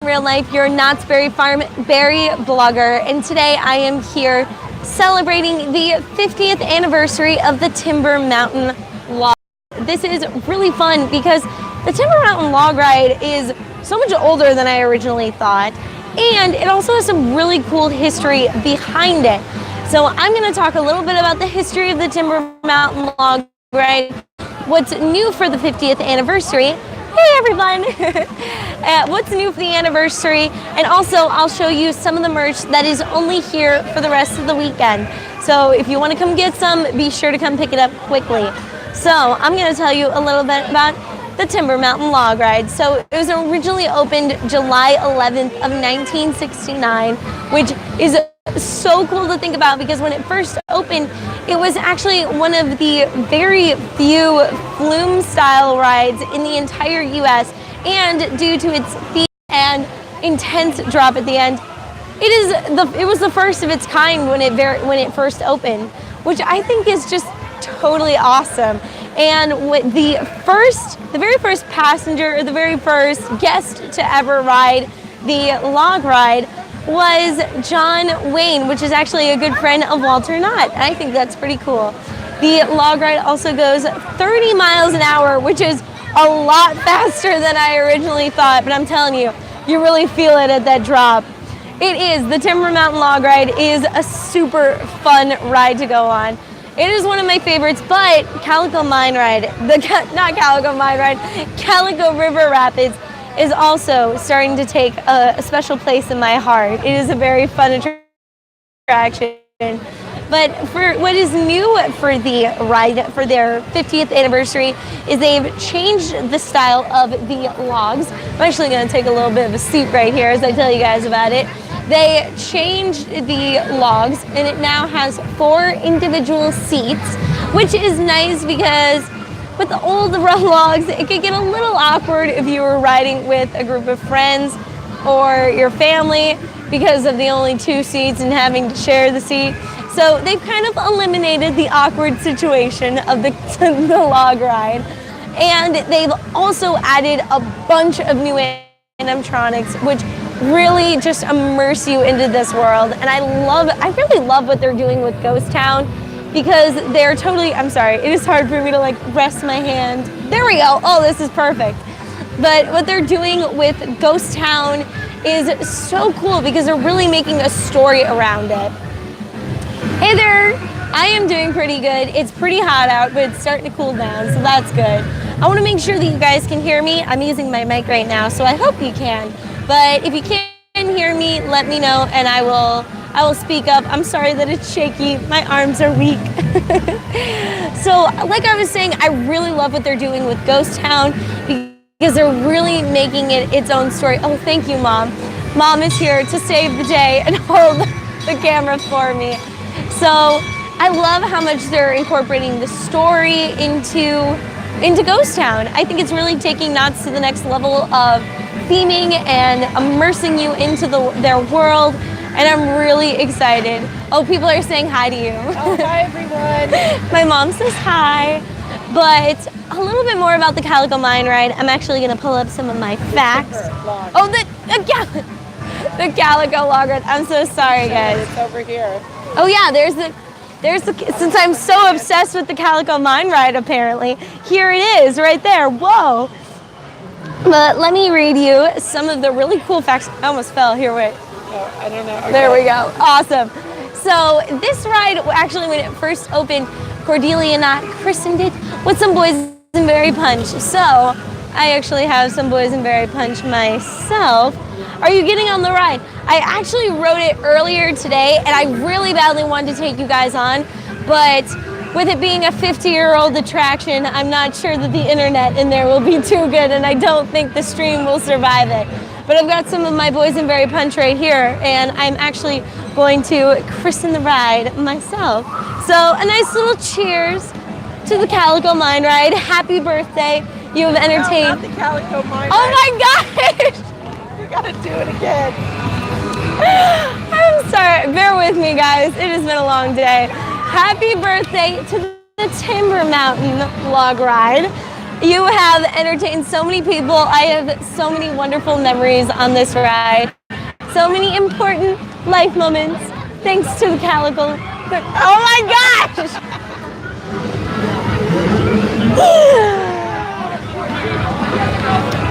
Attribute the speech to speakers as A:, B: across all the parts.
A: Real life, your Knott's Berry Farm berry blogger, and today I am here celebrating the 50th anniversary of the Timber Mountain Log. This is really fun because the Timber Mountain Log Ride is so much older than I originally thought, and it also has some really cool history behind it. So I'm going to talk a little bit about the history of the Timber Mountain Log Ride, what's new for the 50th anniversary. Hey everyone! What's new for the anniversary, and also I'll show you some of the merch that is only here for the rest of the weekend. So if you want to come get some, be sure to come pick it up quickly. So I'm going to tell you a little bit about the Timber Mountain Log Ride. So it was originally opened July 11th of 1969, which is so cool to think about because when it first opened, it was actually one of the very few flume style rides in the entire US, and due to its speed and intense drop at the end, it was the first of its kind when it first opened, which I think is just totally awesome. And with the very first passenger, or the very first guest to ever ride the log ride was John Wayne, which is actually a good friend of Walter Knott. I think that's pretty cool. The log ride also goes 30 miles an hour, which is a lot faster than I originally thought, but I'm telling you, you really feel it at that drop. The Timber Mountain Log Ride is a super fun ride to go on. It is one of my favorites, but Calico Mine Ride, Calico River Rapids is also starting to take a special place in my heart. It is a very fun attraction. But for what is new for the ride for their 50th anniversary is they've changed the style of the logs. I'm actually going to take a little bit of a seat right here as I tell you guys about it. They changed the logs, and it now has 4 individual seats, which is nice because with the old rough logs, it could get a little awkward if you were riding with a group of friends or your family because of the only 2 seats and having to share the seat. So they've kind of eliminated the awkward situation of the log ride. And they've also added a bunch of new animatronics, which really just immerse you into this world. And I really love what they're doing with Ghost Town because they're totally, I'm sorry, it is hard for me to like rest my hand. There we go. Oh, this is perfect. But what they're doing with Ghost Town is so cool because they're really making a story around it. Hey there, I am doing pretty good. It's pretty hot out, but it's starting to cool down, so that's good. I want to make sure that you guys can hear me. I'm using my mic right now, so I hope you can. But if you can't hear me, let me know and I will speak up. I'm sorry that it's shaky. My arms are weak. So like I was saying, I really love what they're doing with Ghost Town because they're really making it its own story. Oh, thank you, Mom. Mom is here to save the day and hold the camera for me. So I love how much they're incorporating the story into Ghost Town. I think it's really taking Knott's to the next level of theming and immersing you into their world, and I'm really excited. Oh, people are saying hi to you.
B: Oh, hi everyone.
A: My mom says hi. But a little bit more about the Calico Mine Ride. I'm actually going to pull up some of my facts. Oh, the Calico Log Ride. I'm so sorry, guys.
B: It's over here.
A: Oh yeah, since I'm so obsessed with the Calico Mine Ride, apparently, here it is, right there. Whoa. But let me read you some of the really cool facts. I almost fell. Here, wait.
B: Oh, I don't know. Okay.
A: There we go. Awesome. So this ride, actually, when it first opened, Cordelia Knott christened it with some boysenberry punch. So I actually have some boysenberry punch myself. Are you getting on the ride? I actually wrote it earlier today, and I really badly wanted to take you guys on, but with it being a 50-year-old attraction, I'm not sure that the internet in there will be too good, and I don't think the stream will survive it. But I've got some of my boysenberry punch right here, and I'm actually going to christen the ride myself. So a nice little cheers to the Calico Mine Ride. Happy birthday. You have entertained.
B: No, not the Calico Mine Ride.
A: Oh my gosh!
B: You gotta do it again.
A: I'm sorry. Bear with me, guys. It has been a long day. Happy birthday to the Timber Mountain Log Ride. You have entertained so many people. I have so many wonderful memories on this ride. So many important life moments. Thanks to the Calico. Oh my gosh!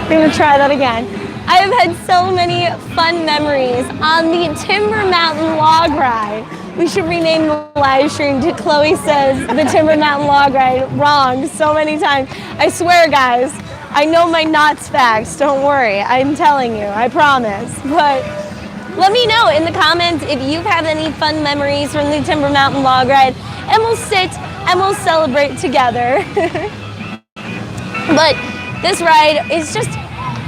A: I'm gonna try that again. I have had so many fun memories on the Timber Mountain Log Ride. We should rename the live stream to Chloe Says the Timber Mountain Log Ride. Wrong so many times. I swear, guys, I know my knots facts. Don't worry. I'm telling you. I promise. But let me know in the comments if you've had any fun memories from the Timber Mountain Log Ride, and we'll sit and we'll celebrate together. But this ride is just,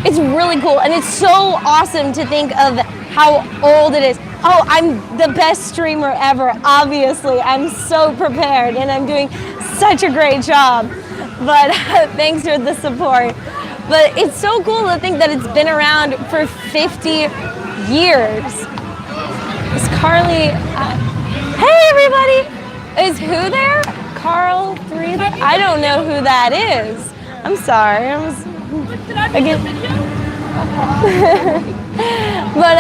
A: it's really cool, and it's so awesome to think of how old it is. Oh, I'm the best streamer ever, obviously. I'm so prepared, and I'm doing such a great job. But thanks for the support. But it's so cool to think that it's been around for 50 years. Is Carly, hey everybody! Is who there? Carl 3 there? I don't know who that is. I'm sorry, again. But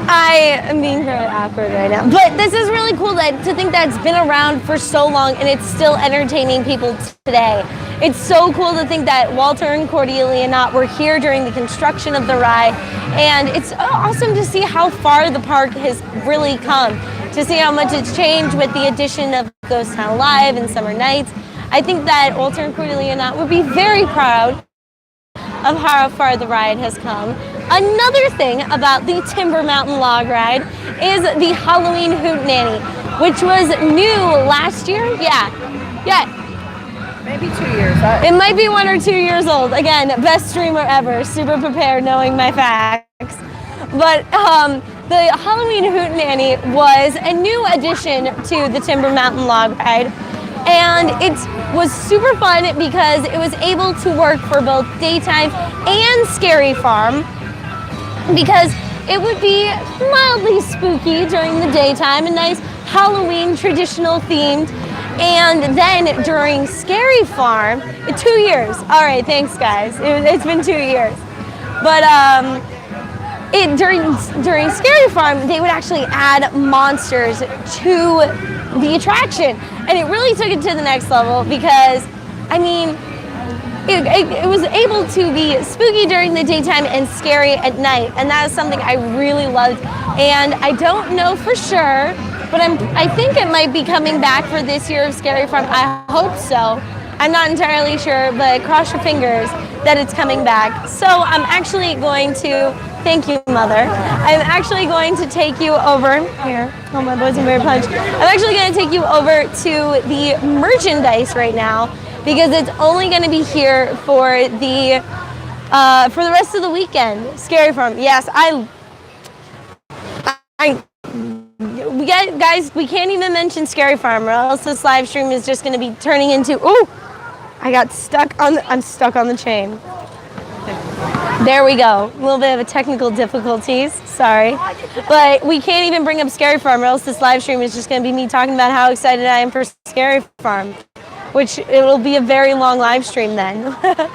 A: I am being very awkward right now. But this is really cool to think that it's been around for so long and it's still entertaining people today. It's so cool to think that Walter and Cordelia Knott were here during the construction of the ride. And it's awesome to see how far the park has really come, to see how much it's changed with the addition of Ghost Town Live and Summer Nights. I think that Walter and Cordelia Knott would be very proud of how far the ride has come. Another thing about the Timber Mountain Log Ride is the Halloween Hootenanny, which was new last year. Yeah.
B: Maybe 2 years.
A: It might be 1 or 2 years old. Again, best streamer ever, super prepared knowing my facts. But the Halloween Hootenanny was a new addition to the Timber Mountain Log Ride. And it was super fun because it was able to work for both daytime and Scary Farm, because it would be mildly spooky during the daytime, a nice Halloween traditional themed. And then during Scary Farm, 2 years. All right, thanks guys. It's been 2 years. But during Scary Farm, they would actually add monsters to the attraction. And it really took it to the next level because, I mean, it was able to be spooky during the daytime and scary at night. And that is something I really loved. And I don't know for sure, but I think it might be coming back for this year of Scary Farm. I hope so. I'm not entirely sure, but cross your fingers that it's coming back. So I'm actually going to, thank you, Mother. I'm actually going to take you over, here, oh my boys and bear punch. I'm actually going to take you over to the merchandise right now because it's only going to be here for the rest of the weekend. Scary Farm, yes, guys, we can't even mention Scary Farm or else this live stream is just going to be turning into, ooh, I'm stuck on the chain. There we go. A little bit of a technical difficulties, sorry. But we can't even bring up Scary Farm or else this live stream is just going to be me talking about how excited I am for Scary Farm, which it will be a very long live stream then. But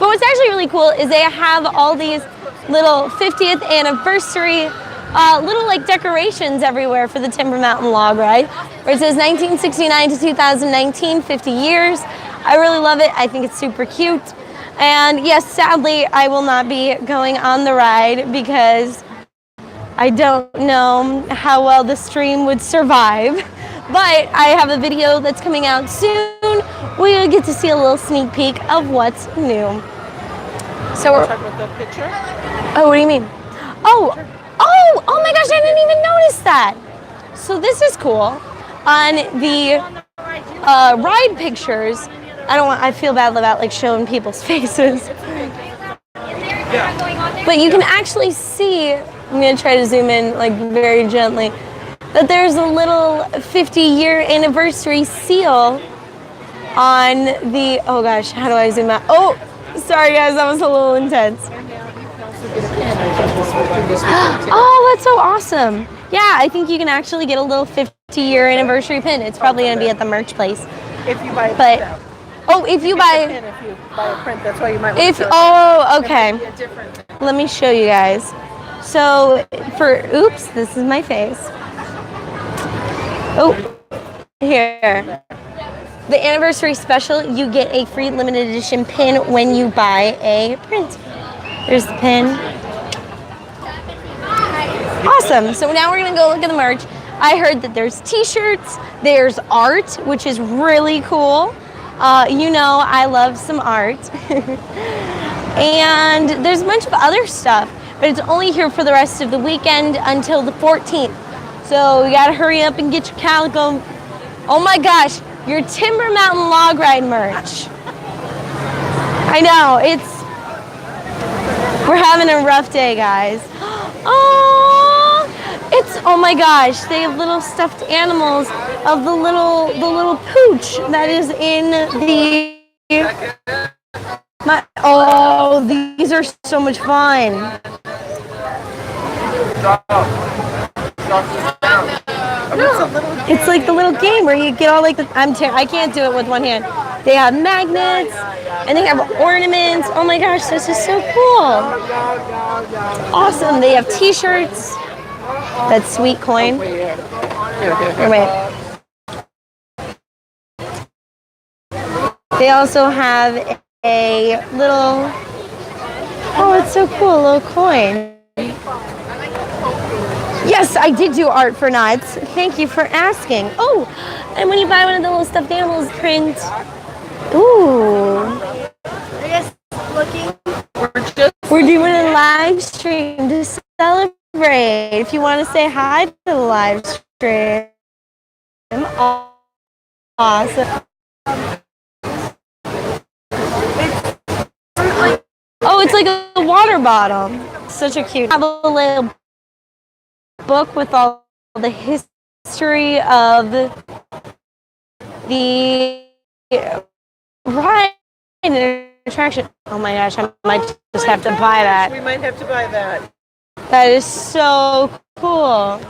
A: what's actually really cool is they have all these little 50th anniversary little like decorations everywhere for the Timber Mountain Log Ride, where it says 1969 to 2019, 50 years. I really love it. I think it's super cute. And yes, sadly, I will not be going on the ride because I don't know how well the stream would survive. But I have a video that's coming out soon. We'll get to see a little sneak peek of what's new. So we're
B: talking about the picture.
A: Oh, what do you mean? Oh my gosh, I didn't even notice that. So this is cool. On the ride pictures, I feel bad about like showing people's faces. But you can actually see, I'm gonna try to zoom in like very gently, that there's a little 50-year anniversary seal on the, oh gosh, how do I zoom out? Oh, sorry guys, that was a little intense. Oh, that's so awesome. Yeah, I think you can actually get a little 50-year anniversary pin. It's probably going to be at the merch place.
B: If you buy it.
A: But Oh, if you buy,
B: If you buy a print, that's why you might want
A: if
B: to.
A: oh, okay.
B: Be a different.
A: Let me show you guys. So oops, this is my face. Oh, here. The anniversary special, you get a free limited edition pin when you buy a print. There's the pin. Awesome. So now we're gonna go look at the merch. I heard that there's t-shirts, there's art, which is really cool. You know, I love some art. And there's a bunch of other stuff, but it's only here for the rest of the weekend until the 14th. So you gotta hurry up and get your calico. Oh my gosh, your Timber Mountain Log Ride merch. I know, we're having a rough day, guys. Oh my gosh, they have little stuffed animals of the little pooch that is in these are so much fun. It's like the little game where you get all like I can't do it with one hand. They have magnets and they have ornaments. Oh my gosh, this is so cool. Awesome. They have t-shirts. That's sweet coin. Here, wait. They also have a little, it's so cool, a little coin. Yes, I did do art for Knots. Thank you for asking. Oh, and when you buy one of the little stuffed animals print, ooh. I guess we're doing a live stream to celebrate. If you want to say hi to the live stream. Awesome. Oh, it's like a water bottle. Such a cute. I have a little book with all the history of the ride and attraction. Oh my gosh, I might just have to buy that.
B: We might have to buy that.
A: That is so cool.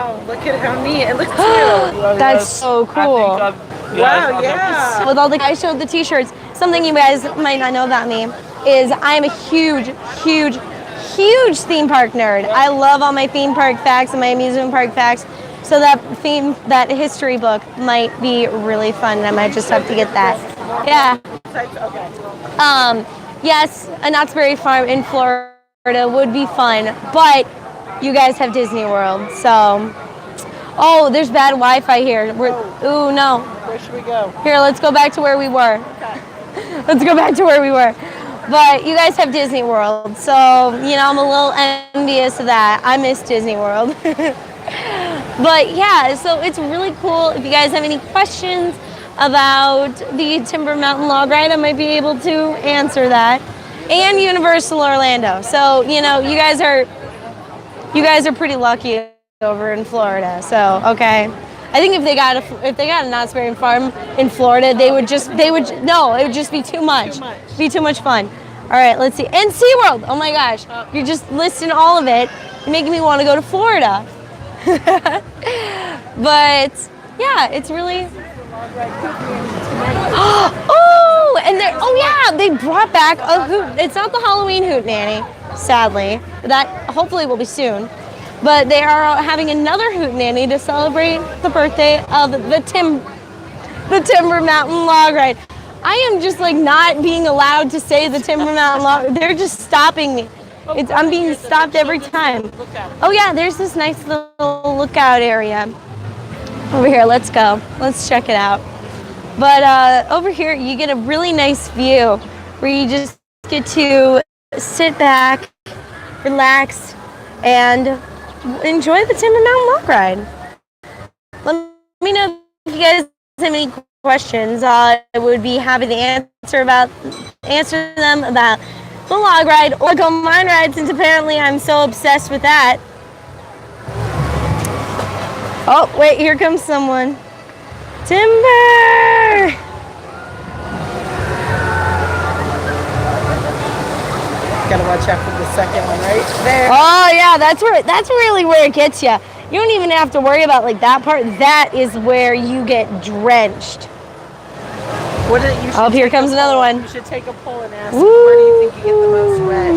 B: Oh, look at how neat. It looks cute.
A: That's so cool.
B: Wow, yeah.
A: With all I showed the t-shirts. Something you guys might not know about me is I am a huge theme park nerd. I love all my theme park facts and my amusement park facts. So that history book might be really fun. I might just have to get that. Yeah. Yes, a Knott's Berry Farm in Florida would be fun, but you guys have Disney World, so. Oh, there's bad Wi-Fi here. Ooh, no.
B: Where should we go?
A: Here, let's go back to where we were.
B: Okay.
A: Let's go back to where we were. But you guys have Disney World, so, you know, I'm a little envious of that. I miss Disney World. But yeah, so it's really cool. If you guys have any questions about the Timber Mountain Log Ride, I might be able to answer that. And Universal Orlando. So, you know, you guys are pretty lucky over in Florida. So, okay. I think if they got a Knott's Berry Farm in Florida, it would just be too much. Be too much fun. All right, let's see. And SeaWorld. Oh my gosh. You're just listing all of it. You're making me want to go to Florida. But yeah, it's really they brought back a hoot. It's not the Halloween Hootenanny, sadly. That hopefully will be soon. But they are having another Hootenanny to celebrate the birthday of the Timber Mountain Log Ride. I am just like not being allowed to say the Timber Mountain Log. They're just stopping me. I'm being stopped every time. Oh yeah, there's this nice little lookout area over here. Let's go. Let's check it out. But over here, you get a really nice view where you just get to sit back, relax, and enjoy the Timber Mountain Log Ride. Let me know if you guys have any questions. I would be happy to answer them about the log ride or go mine ride, since apparently I'm so obsessed with that. Oh, wait, here comes someone. Timber!
B: Gotta watch out for the second one right there.
A: Oh yeah, that's really where it gets you. You don't even have to worry about like that part. That is where you get drenched.
B: What do you should
A: Oh, here
B: take a
A: comes another
B: poll.
A: one.
B: You should take a poll and ask where do you think you get the most wet?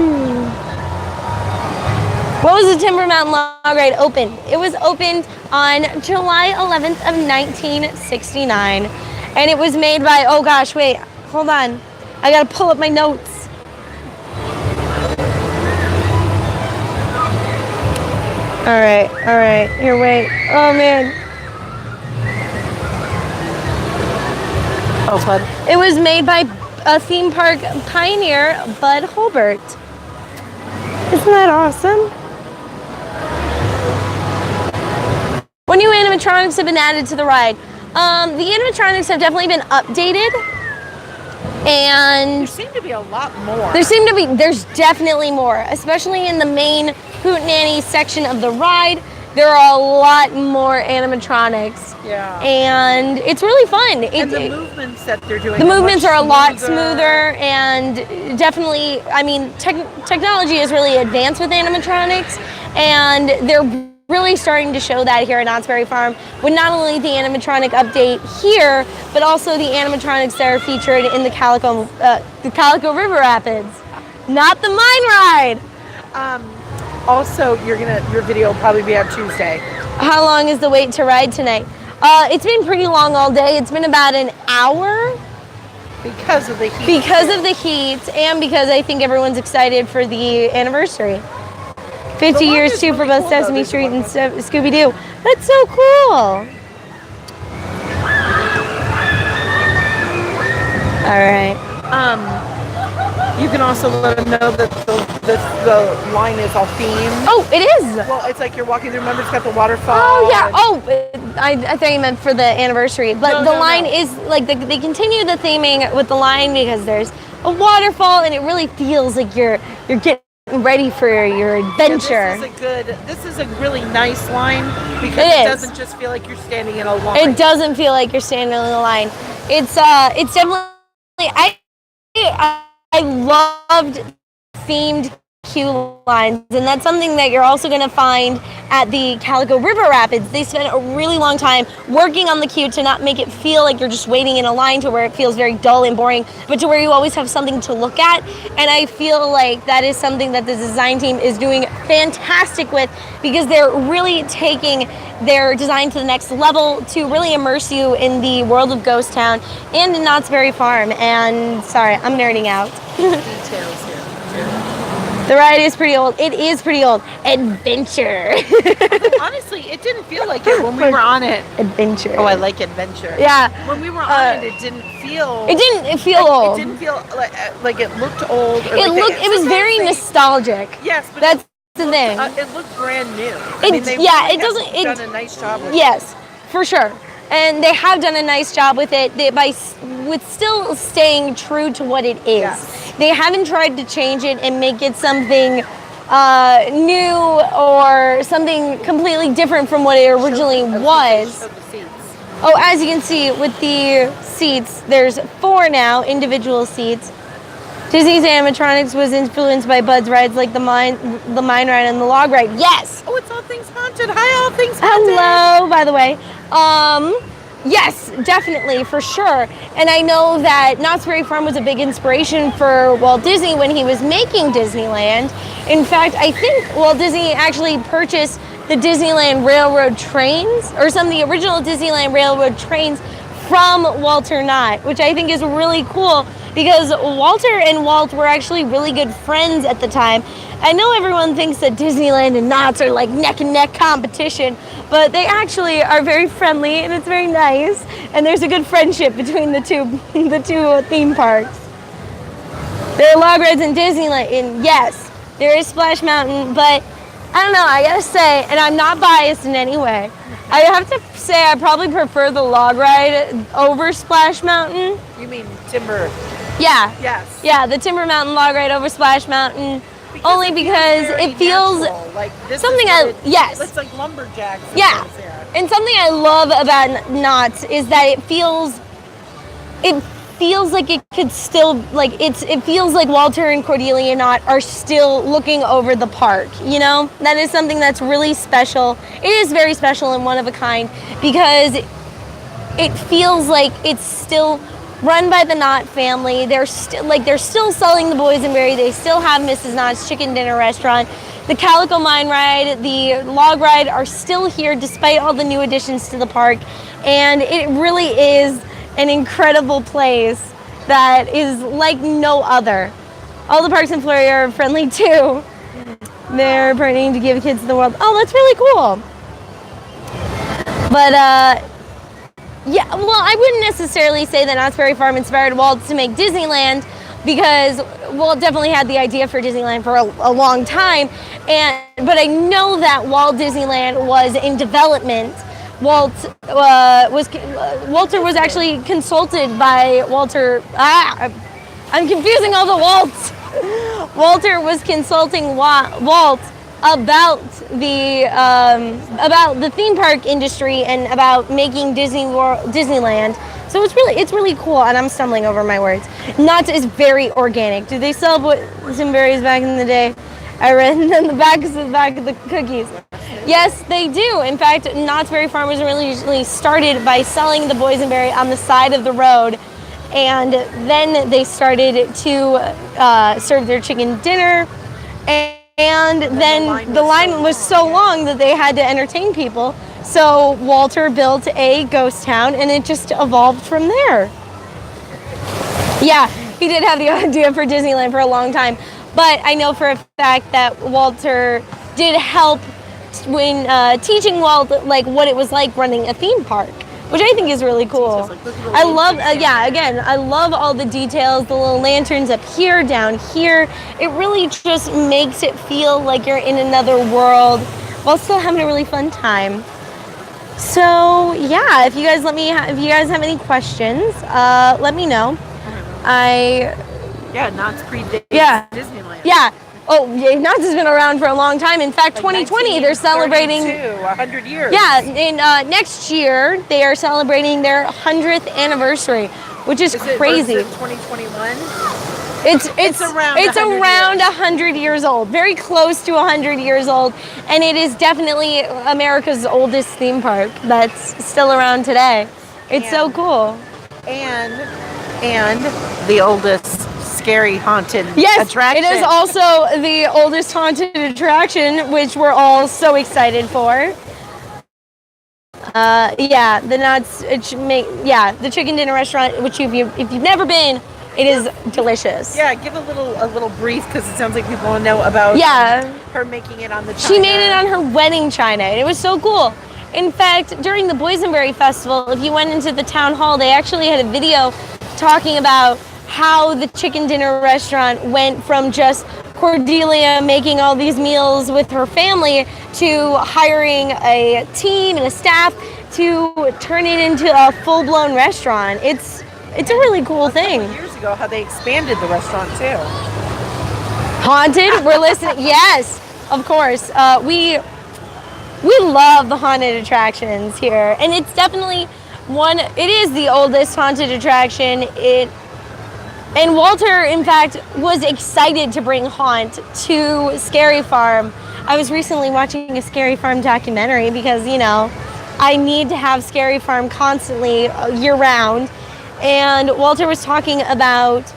A: What was the Timber Mountain Log Ride opened? It was opened on July 11th of 1969. And it was made by, oh gosh, wait, hold on. I gotta pull up my notes. All right, here, wait. Oh man.
B: Oh, fun.
A: It was made by a theme park pioneer, Bud Holbert. Isn't that awesome? What new animatronics have been added to the ride? The animatronics have definitely been updated, and
B: There seem to be a lot more.
A: there's definitely more, especially in the main Hootenanny section of the ride. There are a lot more animatronics.
B: Yeah.
A: And it's really fun.
B: And the movements that they're doing.
A: The movements
B: much
A: are a lot smoother, and definitely, I mean, technology is really advanced with animatronics, and they're really starting to show that here at Knott's Berry Farm with not only the animatronic update here, but also the animatronics that are featured in the Calico River Rapids. Not the mine ride.
B: Also, your video will probably be on Tuesday.
A: How long is the wait to ride tonight? It's been pretty long all day. It's been about an hour.
B: Because of the heat.
A: Because of the heat, and because I think everyone's excited for the anniversary. 50
B: The
A: years
B: one is
A: too for
B: really
A: both
B: cool,
A: Sesame
B: though.
A: Street and Scooby-Doo. That's so cool. All right.
B: You can also let them know that the line is all themed.
A: Oh, it is.
B: Well, it's like you're walking through. Remember, it's got the waterfall.
A: Oh yeah.
B: and-
A: Oh, I thought you meant for the anniversary, but
B: No,
A: the line
B: no.
A: is like they continue the theming with the line because there's a waterfall, and it really feels like you're getting ready for your adventure.
B: Yeah, this is a really nice line because
A: It
B: it
A: is.
B: doesn't just feel like you're standing in a line.
A: It doesn't feel like you're standing in the line. It's definitely I loved themed queue lines, and that's something that you're also going to find at the Calico River Rapids. They spent a really long time working on the queue to not make it feel like you're just waiting in a line to where it feels very dull and boring, but to where you always have something to look at. And I feel like that is something that the design team is doing fantastic with, because they're really taking their design to the next level to really immerse you in the world of Ghost Town and in Knott's Berry Farm. And sorry, I'm nerding out.
B: Details here.
A: The ride is pretty old. It is pretty old. Adventure.
B: Honestly, it didn't feel like it when we were on it.
A: Adventure.
B: Oh, I like adventure.
A: Yeah.
B: When we were on it didn't feel.
A: It didn't feel old.
B: It didn't feel like it looked old. Or
A: It was very nostalgic.
B: Yes, but
A: That's the thing.
B: it looked brand new.
A: It
B: done a nice job with
A: Yes, for sure. And they have done a nice job with it with still staying true to what it is.
B: Yes.
A: They haven't tried to change it and make it something new or something completely different from what it originally was.
B: Show the seats.
A: Oh, as you can see with the seats, there's 4 now, individual seats. Disney's animatronics was influenced by Bud's rides like the mine ride and the log ride. Yes!
B: Oh, it's All Things Haunted. Hi, All Things Haunted.
A: Hello, by the way. Yes, definitely, for sure. And I know that Knott's Berry Farm was a big inspiration for Walt Disney when he was making Disneyland. In fact, I think Walt Disney actually purchased the Disneyland Railroad trains, or some of the original Disneyland Railroad trains from Walter Knott, which I think is really cool because Walter and Walt were actually really good friends at the time. I know everyone thinks that Disneyland and Knott's are like neck and neck competition, but they actually are very friendly, and it's very nice, and there's a good friendship between the two theme parks. There are log rides in Disneyland, and yes, there is Splash Mountain, but I don't know, I gotta say, and I'm not biased in any way, I have to say I probably prefer the log ride over Splash Mountain.
B: You mean Timber?
A: Yeah.
B: Yes.
A: Yeah, the Timber Mountain log ride over Splash Mountain. Only because
B: very
A: it feels
B: natural. Like this
A: something
B: is what
A: yes.
B: It's like lumberjacks. and
A: Yeah.
B: things here.
A: And something I love about Knott's is that it feels like it could still, like, it feels like Walter and Cordelia Knott are still looking over the park, you know? That is something that's really special. It is very special and one of a kind because it feels like it's still run by the Knott family. They're still selling the boysenberry. They still have Mrs. Knott's Chicken Dinner Restaurant. The Calico Mine Ride, the Log Ride are still here despite all the new additions to the park. And it really is an incredible place that is like no other. All the parks in Florida are friendly too. They're planning to give kids the world. Oh, that's really cool. But yeah, well, I wouldn't necessarily say that Knott's Berry Farm inspired Walt to make Disneyland, because Walt definitely had the idea for Disneyland for a long time, but I know that while Disneyland was in development, Walter was actually consulted by Walter. I'm confusing all the Walts. Walter was consulting Walt about the theme park industry and about making Disneyland. So it's really cool, and I'm stumbling over my words. Knott's is very organic. Do they sell boysenberries back in the day? I read in the back of the cookies. Yes, they do. In fact, Knott's Berry Farm was originally started by selling the boysenberry on the side of the road, and then they started to serve their chicken dinner, and then the line was so long that they had to entertain people. So Walter built a ghost town, and it just evolved from there. Yeah, he did have the idea for Disneyland for a long time, but I know for a fact that Walter did help when teaching Walt like what it was like running a theme park, which I think is really cool. I love, I love all the details, the little lanterns up here, down here. It really just makes it feel like you're in another world while still having a really fun time. So yeah, if you guys have any questions, let me know.
B: Knott's predates Disneyland.
A: Yeah. Oh, yeah, Knott's has been around for a long time. In fact, 2020, they're celebrating
B: 100 years.
A: Yeah, in next year they are celebrating their 100th anniversary, which is crazy.
B: Is it 2021?
A: It's around 100 years old, very close to 100 years old, and it is definitely America's oldest theme park that's still around today. It's so cool.
B: And the oldest scary haunted attraction.
A: It is also the oldest haunted attraction, which we're all so excited for. The Knott's, the Chicken Dinner Restaurant, which if you've never been, it is delicious.
B: Yeah, give a little brief, because it sounds like people want to know about her making it on the china.
A: She made it on her wedding china, and it was so cool. In fact, during the Boysenberry Festival, if you went into the town hall, they actually had a video talking about how the Chicken Dinner Restaurant went from just Cordelia making all these meals with her family to hiring a team and a staff to turn it into a full-blown restaurant. It's a really cool thing.
B: A couple years ago, how they expanded the restaurant too.
A: Haunted? We're listening. Yes, of course. We love the haunted attractions here, and it's definitely it is the oldest haunted attraction. And Walter, in fact, was excited to bring Haunt to Scary Farm. I was recently watching a Scary Farm documentary because, I need to have Scary Farm constantly year-round. And Walter was talking about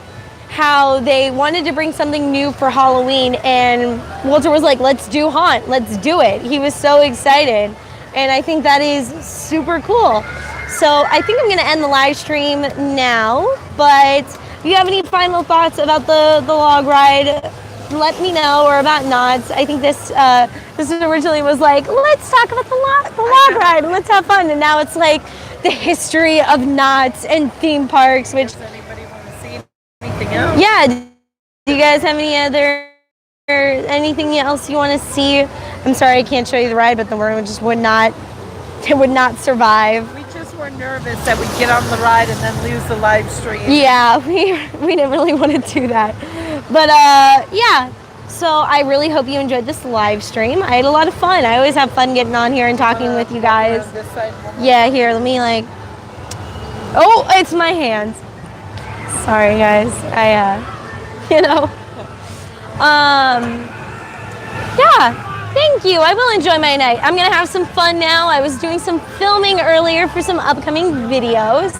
A: how they wanted to bring something new for Halloween, and Walter was like, let's do Haunt, let's do it. He was so excited, and I think that is super cool. So I think I'm going to end the live stream now, but if you have any final thoughts about the log ride, let me know, or about Knott's. I think this originally was like, let's talk about the log ride and let's have fun, and now it's like the history of Knott's and theme parks. Which,
B: does anybody want to see anything else?
A: Yeah, do you guys have anything else you want to see? I'm sorry I can't show you the ride, but the room just would not survive.
B: We just were nervous that we'd get on the ride and then lose the live stream.
A: Yeah, we didn't really want to do that. But so I really hope you enjoyed this live stream. I had a lot of fun. I always have fun getting on here and talking with you guys.
B: This side.
A: Yeah, here, let me oh, it's my hands. Sorry guys, thank you. I will enjoy my night. I'm gonna have some fun now. I was doing some filming earlier for some upcoming videos,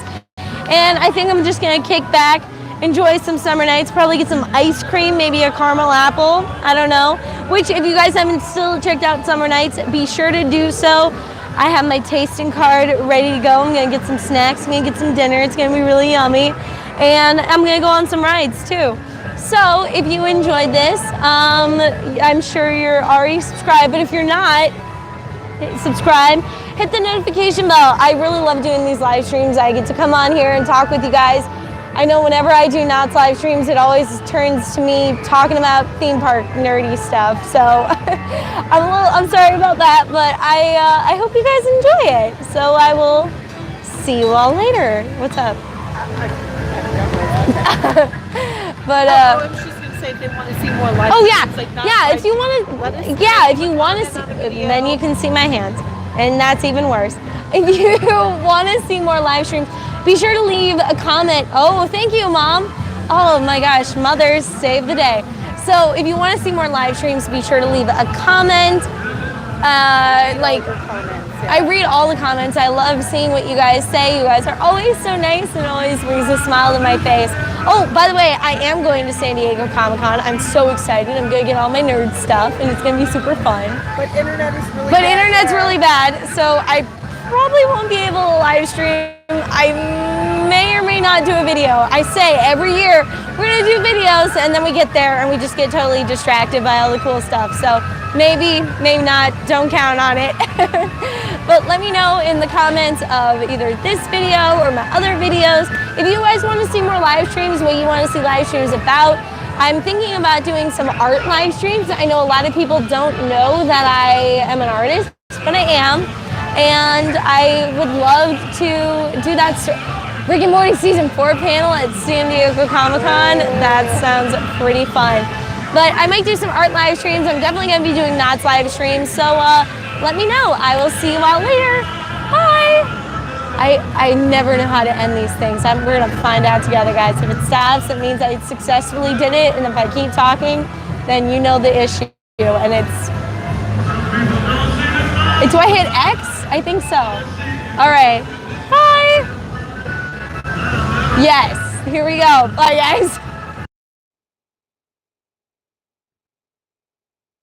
A: And I think I'm just gonna kick back, enjoy some summer nights, probably get some ice cream, maybe a caramel apple, I don't know. Which, if you guys haven't still checked out Summer Nights, be sure to do so. I have my tasting card ready to go. I'm gonna get some snacks, I'm gonna get some dinner, it's gonna be really yummy. And I'm gonna go on some rides too. So if you enjoyed this, I'm sure you're already subscribed, but if you're not, subscribe, hit the notification bell. I really love doing these live streams. I get to come on here and talk with you guys. I know whenever I do Knott's live streams, it always turns to me talking about theme park nerdy stuff. So I'm sorry about that, but I hope you guys enjoy it. So I will see you all later. What's up? But
B: I was just gonna say if they want to see more live.
A: oh yeah,
B: like
A: yeah. If you want to, if you want to see, then you can see my hands, and that's even worse. If you want to see more live streams, be sure to leave a comment. Oh, thank you, Mom. Oh my gosh, mothers save the day. So if you want to see more live streams, be sure to leave a comment. I read all the comments. I love seeing what you guys say. You guys are always so nice and always brings a smile to my face. Oh, by the way, I am going to San Diego Comic-Con. I'm so excited. I'm going to get all my nerd stuff, and it's going to be super fun.
B: But internet's
A: really bad, so I probably won't be able to live stream. I may or may not do a video. I say every year we're gonna do videos, and then we get there and we just get totally distracted by all the cool stuff. So maybe, maybe not. Don't count on it. But let me know in the comments of either this video or my other videos if you guys want to see more live streams, what you want to see live streams about. I'm thinking about doing some art live streams. I know a lot of people don't know that I am an artist, but I am. And I would love to do that Rick and Morty Season 4 panel at San Diego Comic-Con. That sounds pretty fun. But I might do some art live streams. I'm definitely going to be doing Knott's live streams. So let me know. I will see you all later. Bye. I never know how to end these things. We're going to find out together, guys. If it stops, it means I successfully did it. And if I keep talking, then you know the issue. And it's... Do I hit X? I think so. All right. Bye. Yes. Here we go. Bye, guys.